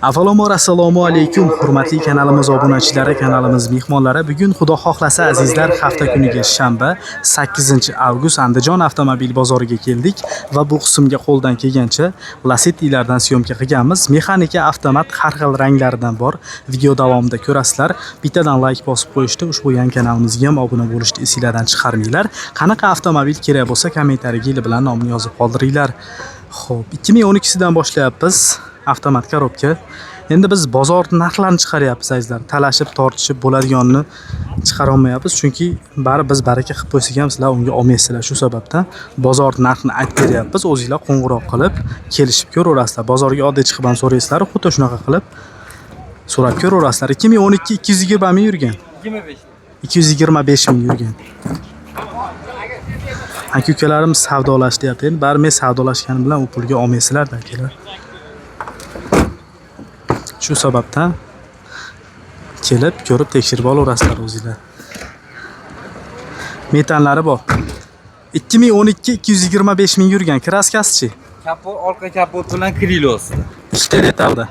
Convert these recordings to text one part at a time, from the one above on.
Avvalambor assalomu alaykum hurmatli kanalimiz obunachilari, kanalimiz mehmonlari. Bugun xudo xohlasa azizlar, hafta kuniga shanba 8-avgust Andijon avtomobil bozoriga keldik va bu qismga qo'ldan kelgancha Lacetti'lardan syomka qilganmiz. Mexanika, avtomat har xil ranglaridan bor. Video davomida ko'rasizlar. Bittadan like bosib qo'yishni, ushbu yangi kanalimizga ham obuna bo'lishni esingizdan chiqarmanglar. Qanaqa avtomobil kerak bo'lsa kommentariya bilan nomini yozib qoldiringlar. Xo'p, 2012dan boshlayapmiz. Avtomat korobka. Endi biz bozor narxlarini chiqaryapmiz azizlar. Talashib, tortishib bo'ladiganini chiqara olmayapmiz, chunki biz baraka qilib qo'ysak ham sizlar unga olmaysizlar. Shu sababdan bozor narxini aytib beryapmiz. O'zingizlar qo'ng'iroq qilib kelishib ko'raverasizlar. Bozorga oddiy chiqib ham so'raysizlar, xuddi shunaqa qilib so'rab ko'raverasizlar. 2012 220 ming yurgan. 225 ming yurgan. Aka-ukalarimiz savdolashyapti. Endi barimiz savdolashgani bilan u pulga olmaysizlar-da, akalar. Shu sababdan kelib, ko'rib, tekshirib olaverasizlar o'zingizlar. Metanlari bor. 2012 225 ming yurgan. Kraskasi-chi? Kapot, orqa kapot bilan krilosi. Ikkita detalda.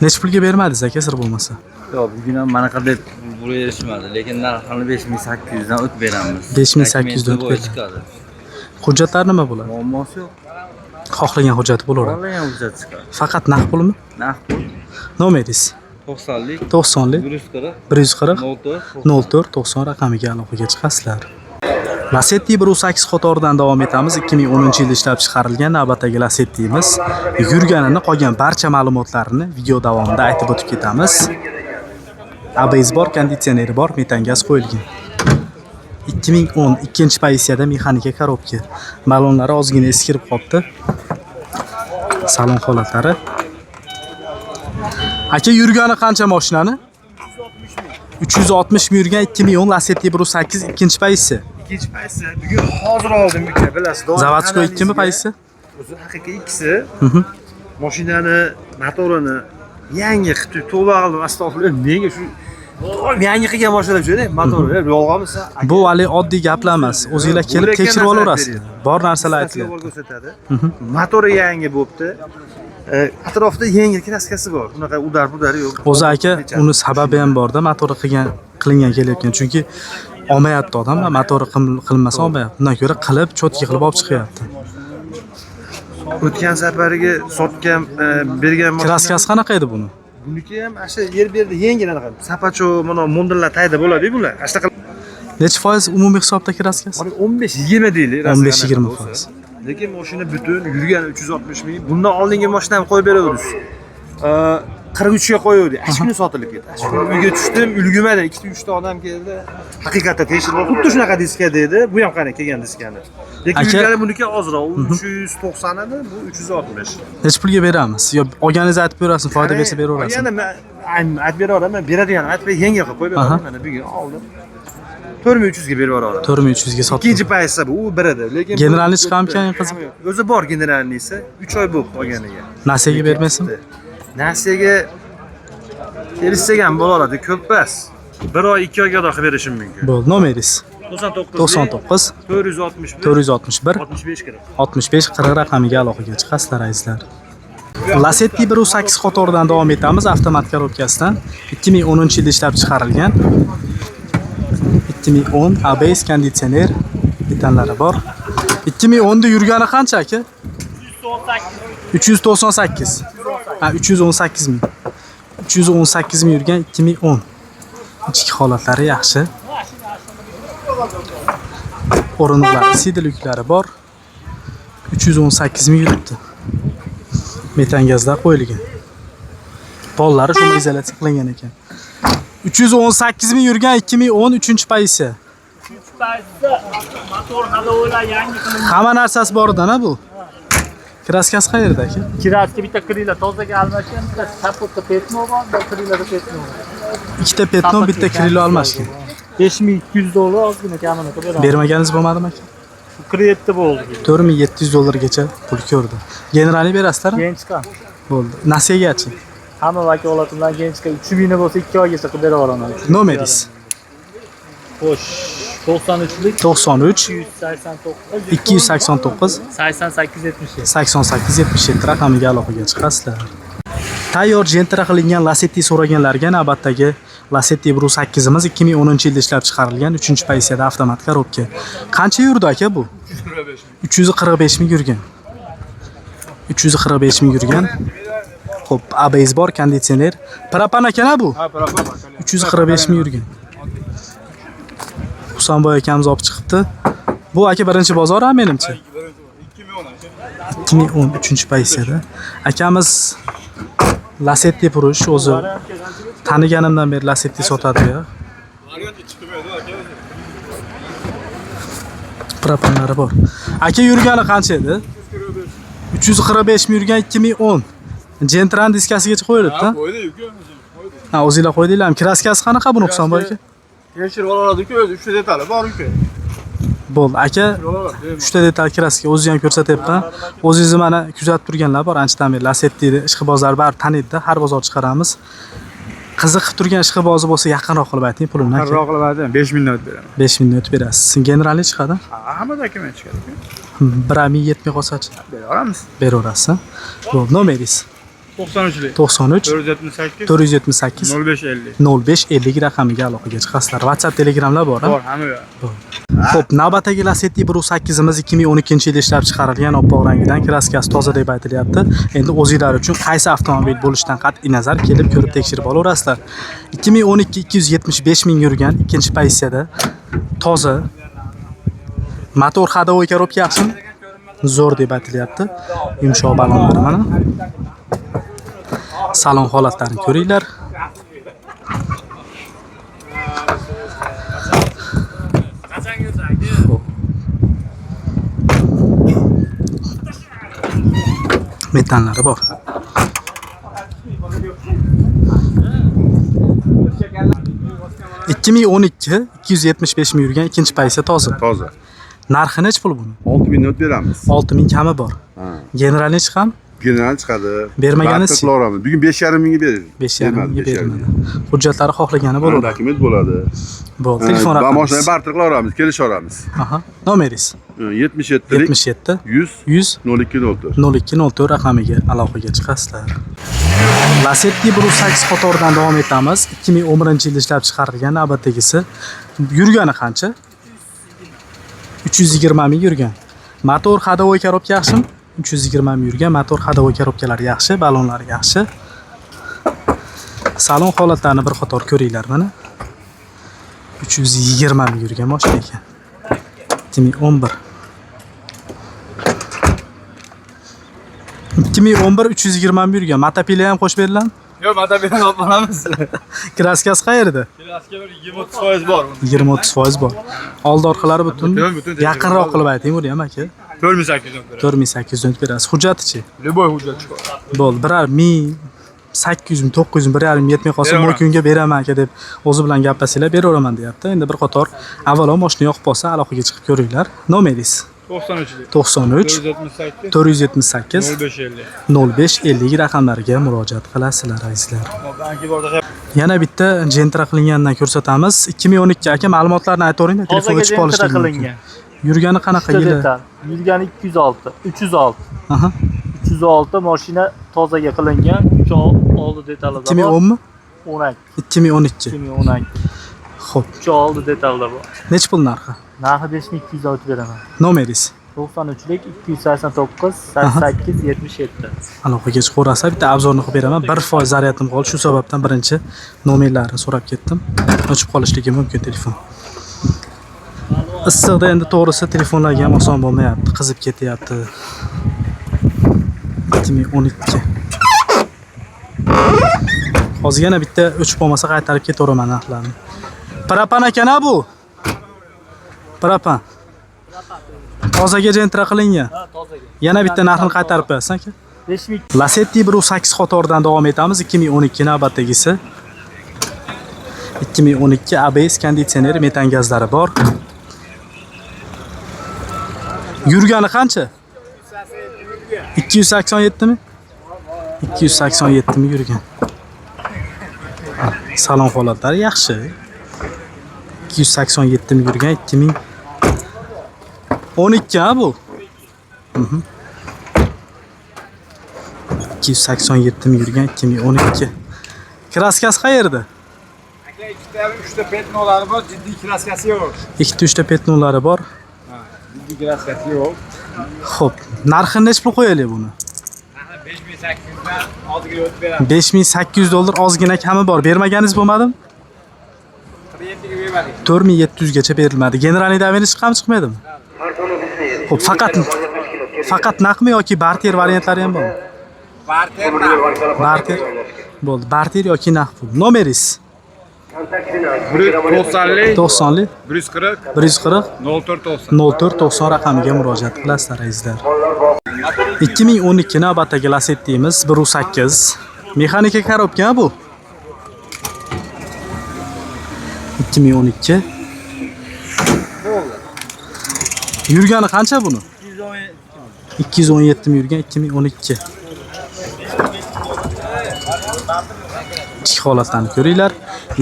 Nech pulga bermadingiz aka, sir bo'lmasa? Yo'q, bugun ham mana qanday pul erishmadi, lekin narxini 5800 dan o'tib beramiz. 5800 dan o'tib beradi. Hujjatlar nima bo'ladi? Muammosi yo'q. Xohlagan hujjati bo'laveradi. Xohlagan hujjat chiqadi. Faqat naqd pulmi? Naqd pul. Nomeringiz? 90lik 90lik 140 04 90 raqamiga aloqaga chiqasizlar. Lacetti 108 qatoridan davom etamiz. 2010-yilda ishlab chiqarilgan navbatdagi Lacetti'miz. Yurganini, qolgan barcha ma'lumotlarini video davomida aytib o'tib ketamiz. ABS bor, konditsioneri bor, metan gaz qo'yilgan. 2010 ikkinchi pozitsiyada mexanika korobka. Balonlari ozgina eskirib qolibdi. Salon holatlari. Aka, yurgani qancha mashinani? 360 ming yurgan 2010 Lacetti 108 ikkinchi pozitsiya. İkinci pozitsiya. Bugun hozir oldim aka, bilasiz. Zavodsko ikkimi pozitsiya? O'zi haqiqiy ikkisi. Mashinani motorini yangi qilib to'g'ri qildim, astag'firullah. Menga shu yangi qilgan mashina shunday, motori yolg'onmisa. Bu hali oddiy gaplar emas. O'zingizlar kelib tekshirib olaverasiz. Bor narsalar aytiladi. Ko'rsatadi. Motori yangi bo'libdi. Atrofda yengil kraskasi bor. Unaqa udar-budari yo'q. O'zi aka, uni sababi ham borda, motori qilingan kelayotgan. Chunki olmayapti odamlar, motori qilinmasa olmayapti. Undan ko'ra qilib, cho'tki qilib olib chiqyapti. O'tgan safariga sotgan, bergan kraskasi qanaqa edi buni? Buniki ham asha yer berdi, yengil anaqa. Sapacho, mana mondillar tayda bo'ladi-ku bular. Ashta necha foiz umumiy hisobda kraskasi? 15-20 deylik. 15-20%. Lekin mashina butun yurgan 360 ming. Bundan oldingi mashinani qo'yib beruvdik. 43 ga qo'yuvdik. Hech kuni sotilib ketdi. Hech kuni uyga tushdim, ulgurmadim. 2-3 ta odam keldi. Haqiqatda tekshirib, xuddi shunaqa diska dedi. Bu ham qani kelgan diskani. Lekin yurgani buniki ozroq. U 390 edi, bu 360. Nech pulga beramiz? Yo, olganingizni aytib berasiz, foyda bersa beraverasiz. Yana men aytib beraman, beradigan aytib yengil qilib qo'yib beraman. Mana bugun oldim. 4300 ga berib yuboraman. 4300 ga sotdim. Ikkinchi pozitsiya bu, u birida. Lekin generalni chiqamkan qiziq. O'zi bor generalnisi, 3 oy bo'lib qolganiga. Nasiyaga bermaysizmi? Nasiyaga kelishsak ham bo'lardi, ko'p emas. 1 oy, 2 oyga qilib berishim mumkin. Bo'ldi, nomeringiz? 99 461 65 40 raqamiga aloqaga chiqasizlar azizlar. Lacetti 108 qatoridan davom etamiz. Avtomat korobkasidan 2010-yilda ishlab chiqarilgan. 2010 ABS konditsioner metanlari bor. 2010 da yurgani qancha aka? 398. Ha, 318 ming. 318 ming yurgan 2010. Ichki holatlari yaxshi. O'rindiqlari, sidiluklari bor. 318 ming yuribdi. Metan gazlar qo'yilgan. Pollari shunday izolyatsiya qilingan ekan. 318 ming yurgan 2010 3-pozitsiya. 3-pozitsiya. Motor hali o'la yangi qilingan. Hamma narsasi bor edi-na bu. Kraskasi qayerda aka? Kraska bitta krila tozaga almashgan, bitta kapotda petno bor, bitta krilada petno bor. Ikkita petno, bitta krilo almashgan. $5200 ozgina kamini qilib beraman. Bermaganingiz bo'lmadimi aka? Shu kreditda bo'ldi. $4700 gacha pul ko'rdi. Generalni berasizlar? Keyin chiqar. Bo'ldi. Nasiyagachi? Hamma vakolatimdan keyin chiqib 3000 ni bo'lsa 2 oygacha qilib beraveraman. Nomeringiz? Xo'sh, 93lik 93 289 289 8877 8877 raqamiga aloqaga chiqasizlar. Tayyor Gentra qilingan Lacetti so'raganlarga navbatdagi Lacetti Bru 8imiz 2010-yilda ishlab chiqarilgan 3-pozitsiyada avtomat korobka. Qancha yurdi aka bu? 345 ming yurgan. 345 ming yurgan. Xo'p, ABS bor, konditsioner. Propan akana bu? Ha, propan. 345 ming yurgan. Husanboy akamiz olib chiqibdi. Bu aka birinchi bozor ham menimcha. 2010 3-pozitsiyada. Akamiz Lacetti Purush o'zi taniganimdan beri Lacetti sotadi ya. Propanlari bor. Aka yurgani qancha edi? 345 ming yurgan 2010. Gentran diskasigacha qo'yilibdi. Ha, o'zingizlar qo'ydinglarmi? Kraskasi qanaqa buni Husanboy aka? Tekshirib oladi-ku, o'zi 3 ta detali bor-ku. Bo'ldi, aka 3 ta detal kraska o'zi ham ko'rsatyapman. O'zingiz mana kuzatib turganlar bor, anchadan beri Lacetti ishqibozlar bari taniydi, har bozor chiqaramiz. Qiziqib turgan ishqibozi bo'lsa yaqinroq qilib ayting pulini. Qanroq qilib ayting, 5 mingdan o'tib beraman. 5 mingdan o'tib berasiz. Generalni chiqadi? Hamma dokument chiqadi-ku. 1 yetmay qolsa-chi? Beraveramiz. Beraverasiz. Bo'ldi, nomeringiz? 93 93 478 478 0550. 0550 raqamiga aloqaga chiqasizlar. WhatsApp, Telegramlar bor, Bor, hamma yo'q. Xo'p, navbatdagi Lacetti Bru 8imiz 2012-yilda ishlab chiqarilgan oppoq rangidan, kraskasi toza deb aytilyapti. Endi o'zingizlar uchun qaysi avtomobil bo'lishidan qat'iy nazar kelib ko'rib tekshirib olaverasizlar. 2012 275 ming yurgan, ikkinchi pozitsiyada toza. Motor ходовой korobka yaxshimi? Zo'r deb aytilyapti. Yumshoq balonlari mana. Salon holatlarini ko'ringlar. Metanlari bor. ikki ming 275 ming yurgan ikkinchi pozitsiya toza. Toza. Narxi nech pul buni? 6000 o'tib beramiz. 6000 kami bor. Ha. Generalni chiqam? General chiqadi. Bermaganiz? Qilaveramiz. Bugun 5,5 mingga berdik. 5,5 mingga beriladi. Hujjatlari xohlagani bo'ladi. Dokument bo'ladi. Bo'ldi. Telefon Va raqamingiz. mashina barter qilaveramiz, kelishaveramiz. Aha. Nomeringiz? 77 77 100 100 0204. 0204 raqamiga aloqaga chiqasizlar. Lacetti Bru 8 qatoridan davom etamiz. 2011-yilda ishlab chiqarilgan navbatdagisi. Yurgani qancha? 320 ming yurgan. Motor ходовой korobka yaxshimi? 320 ming yurgan. Motor ходовой korobkalari yaxshi, balonlari yaxshi. Salon holatlarini bir qator ko'ringlar mana. 320 ming yurgan mashina ekan. 2011 320 ming yurgan. Matapila ham qo'shib beriladimi? Yo'q, matabilan olib boramiz. Kraskasi qayerda? Klaska bir 20-30% bor. 20-30% bor. Oldi orqalari butun. Butun. Yaqinroq qilib ayting buni ham aka. 4800 beramiz. 4800 dan berasiz. Hujjatichi? Любой hujjat chiqadi. Bo'ldi, birar 1800 ming, 900 ming, 1,5 yetmay qolsa bu kunga beraman aka deb o'zi bilan gaplashsanglar beraveraman deyapti. Endi bir qator avvalo mashina yoqib qolsa aloqaga chiqib ko'ringlar. Nomeringiz? 93 478 0550 raqamlariga murojaat qilasizlar azizlar. Yana bitta Gentra qilingandan ko'rsatamiz. 2012 aka ma'lumotlarni aytavering-da, telefonga chiqib olishlik mumkin. Yurgani qanaqa yili? Yurgani 206, 306. Aha. 306 mashina tozaga qilingan. 3 oldi detalida bor. 2010 mi? 12. 2012. 2012. Xo'p. 3 oldi detalida bor. Nech pul narxi? Narxi 5200 dan o'tib beraman. Nomeringiz? 93lik 289 88 77. Aloqaga chiqaverasiz. Bitta obzorni qilib beraman. 1% zaryadim qoldi. Shu sababdan birinchi nomerlarini so'rab ketdim. O'chib qolishligi mumkin telefon. Issiqda endi to'g'risi telefonlarga ham oson bo'lmayapti, qizib ketyapti. 2012. Hozir yana bitta o'chib qolmasa qaytarib ketaveraman narxlarni. Propan ekana bu? Propan. Tozaga Gentra qilingan. Ha, tozaga. Yana bitta narxini qaytarib qo'yasan aka. 5000. Lacetti Bru 8 qatoridan davom etamiz. 2012 navbatdagisi. 2012 ABS konditsioner, metan gazlari bor. Yurgani qancha? 287 mi? 287 mi yurgan? Salon holatlari yaxshi. 287 mi yurgan? 2012 ha bu. 287 ming yurgan 2012. Kraskasi qayerda? Aka ikkita 3ta petnolari bor, jiddiy kraskasi yo'q. Ikkita 3ta petnolari bor. Jiddiy kraskasi yo'q. Xo'p, narxini necha pul qo'yaylik buni? 5800 dan oldiga o'tib beramiz. 5800 dollar ozgina kami bor. Bermaganingiz bo'lmadimi? 47 ga bermadik. 4700 gacha berilmadi. Generalniy daveniy chiqami chiqmaydimi? Xo'p, faqat naqmi yoki barter variantlari ham bormi? Barter Barter. Bo'ldi. Barter yoki naqd pul. Nomeringiz? 90lik 90lik 140 140 0490. 0490 raqamiga murojaat qilasizlar azizlar. 2012 navbatdagi Lacetti'miz 1.8. Mexanika korobka bu. 2012. Yurgani qancha buni? 217 mi yurgan 2012. Ichki holatlarni ko'ringlar.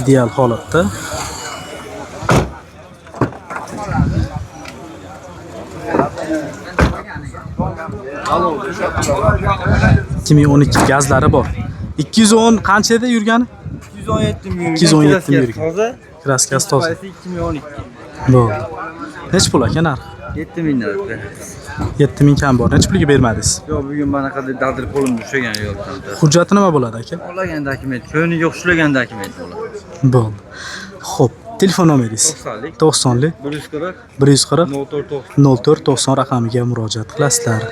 Ideal holatda. ...2012 gazlari bor. 210 qancha edi yurgani? 217 ming. 217 ming yurgan. Toza. Kraskasi toza. 2012. Bo'ldi. Nech pul aka narx? 7 ming narxda. 7 ming kam bor. Nech pulga bermadingiz? Yo'q, bugun mana qanday dag'dir qo'lim ushlagan yo'q. Hujjati nima bo'ladi aka? Olagan dokument, ko'ni yo'q ushlagan dokument bo'ladi. Bo'ldi. Xo'p, telefon nomeringiz? 90lik 90lik 140 140 0490. 0490 raqamiga murojaat qilasizlar.